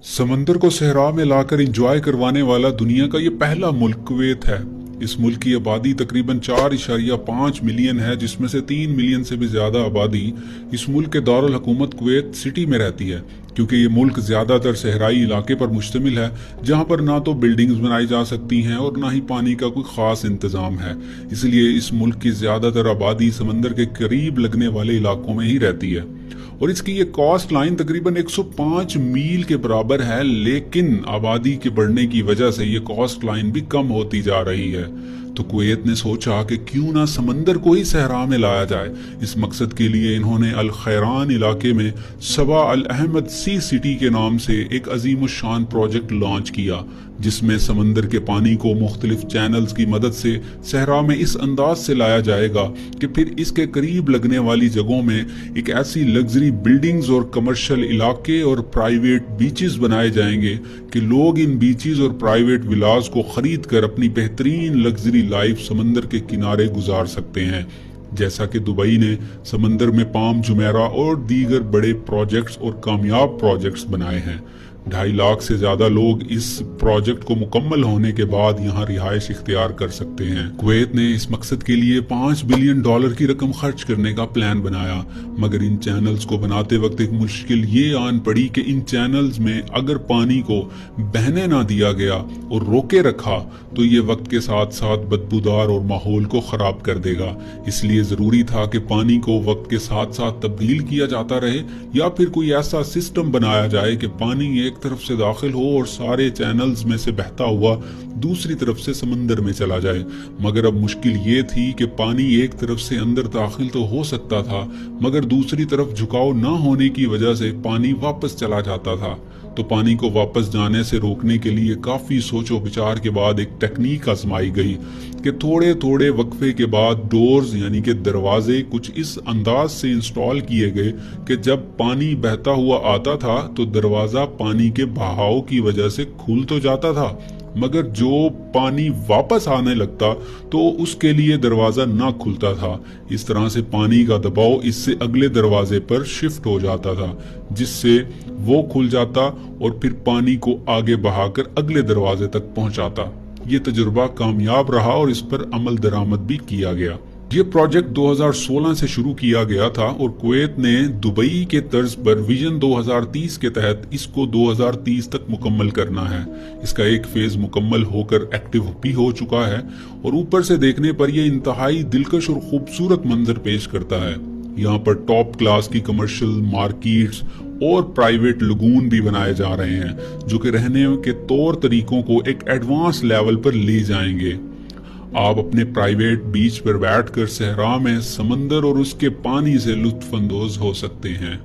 समंदर को सहरा में लाकर इंजॉय करवाने वाला दुनिया का ये पहला मुल्क कुवैत है। इस मुल्क की आबादी तकरीबन 4.5 मिलियन है, जिसमें से 3 मिलियन से भी ज्यादा आबादी इस मुल्क के दारुल हुकूमत कुवैत सिटी में रहती है। क्योंकि ये मुल्क ज्यादातर सहराई इलाके पर मुश्तमिल है, जहाँ पर ना तो बिल्डिंग्स बनाई जा सकती हैं और ना ही पानी का कोई खास इंतजाम है। इसलिए इस मुल्क की ज्यादातर आबादी समंदर के करीब लगने वाले इलाकों में ही रहती है और इसकी ये कॉस्ट लाइन तकरीबन 105 मील के बराबर है। लेकिन आबादी के बढ़ने की वजह से ये कॉस्ट लाइन भी कम होती जा रही है। तो कुवैत ने सोचा कि क्यों ना समंदर को ही सहरा में लाया जाए। इस मकसद के लिए इन्होंने अल खैरान इलाके में सबा अल अहमद सी सिटी के नाम से एक अजीम शान प्रोजेक्ट लॉन्च किया, जिसमें समंदर के पानी को मुख्तलिफ चैनल्स की मदद से सहरा में इस अंदाज से लाया जाएगा कि फिर इसके करीब लगने वाली जगहों में एक ऐसी लग्जरी बिल्डिंग्स और कमर्शियल इलाके और प्राइवेट बीचेस बनाए जाएंगे कि लोग इन बीचेस और प्राइवेट विलास को खरीद कर अपनी बेहतरीन लग्जरी लाइफ समंदर के किनारे गुजार सकते हैं। जैसा कि दुबई ने समंदर में पाम जुमेरा और दीगर बड़े प्रोजेक्ट्स और कामयाब प्रोजेक्ट्स बनाए हैं। 2.5 लाख से ज्यादा लोग इस प्रोजेक्ट को मुकम्मल होने के बाद यहाँ रिहाइश इख्तियार कर सकते हैं। कुवैत ने इस मकसद के लिए $5 बिलियन की रकम खर्च करने का प्लान बनाया, मगर इन चैनल्स को बनाते वक्त एक मुश्किल ये आन पड़ी कि इन चैनल्स में अगर पानी को बहने ना दिया गया और रोके रखा तो ये वक्त के साथ साथ बदबूदार और माहौल को खराब कर देगा। इसलिए जरूरी था कि पानी को वक्त के साथ साथ तब्दील किया जाता रहे या फिर कोई ऐसा सिस्टम बनाया जाए कि पानी एक तरफ से दाखिल हो और सारे चैनल्स में से बहता हुआ दूसरी तरफ से समंदर में चला जाए। मगर अब मुश्किल ये थी कि पानी एक तरफ से अंदर दाखिल तो हो सकता था, मगर दूसरी तरफ झुकाव न होने की वजह से पानी वापस चला जाता था। तो पानी को वापस जाने से रोकने के लिए काफी सोचो विचार के बाद एक टेक्निक आजमाई गई कि थोड़े थोड़े वक्फे के बाद डोर्स यानी कि दरवाजे कुछ इस अंदाज से इंस्टॉल किए गए कि जब पानी बहता हुआ आता था तो दरवाजा पानी के बहाव की वजह से खुल तो जाता था, मगर जो पानी वापस आने लगता तो उसके लिए दरवाजा ना खुलता था। इस तरह से पानी का दबाव इससे अगले दरवाजे पर शिफ्ट हो जाता था, जिससे वो खुल जाता और फिर पानी को आगे बहाकर अगले दरवाजे तक पहुंचाता। ये तजुर्बा कामयाब रहा और इस पर अमल दरामद भी किया गया। ये प्रोजेक्ट 2016 से शुरू किया गया था और कुवैत ने दुबई के तर्ज पर विजन 2030 के तहत इसको 2030 तक मुकम्मल करना है। इसका एक फेज मुकम्मल होकर एक्टिव भी हो चुका है और ऊपर से देखने पर यह इंतहाई दिलकश और खूबसूरत मंजर पेश करता है। यहाँ पर टॉप क्लास की कमर्शियल मार्केट्स और प्राइवेट लगून भी बनाए जा रहे हैं, जो कि रहने के तौर तरीकों को एक एडवांस लेवल पर ले जाएंगे। आप अपने प्राइवेट बीच पर बैठकर सहरा में समंदर और उसके पानी से लुत्फ अंदोज हो सकते हैं।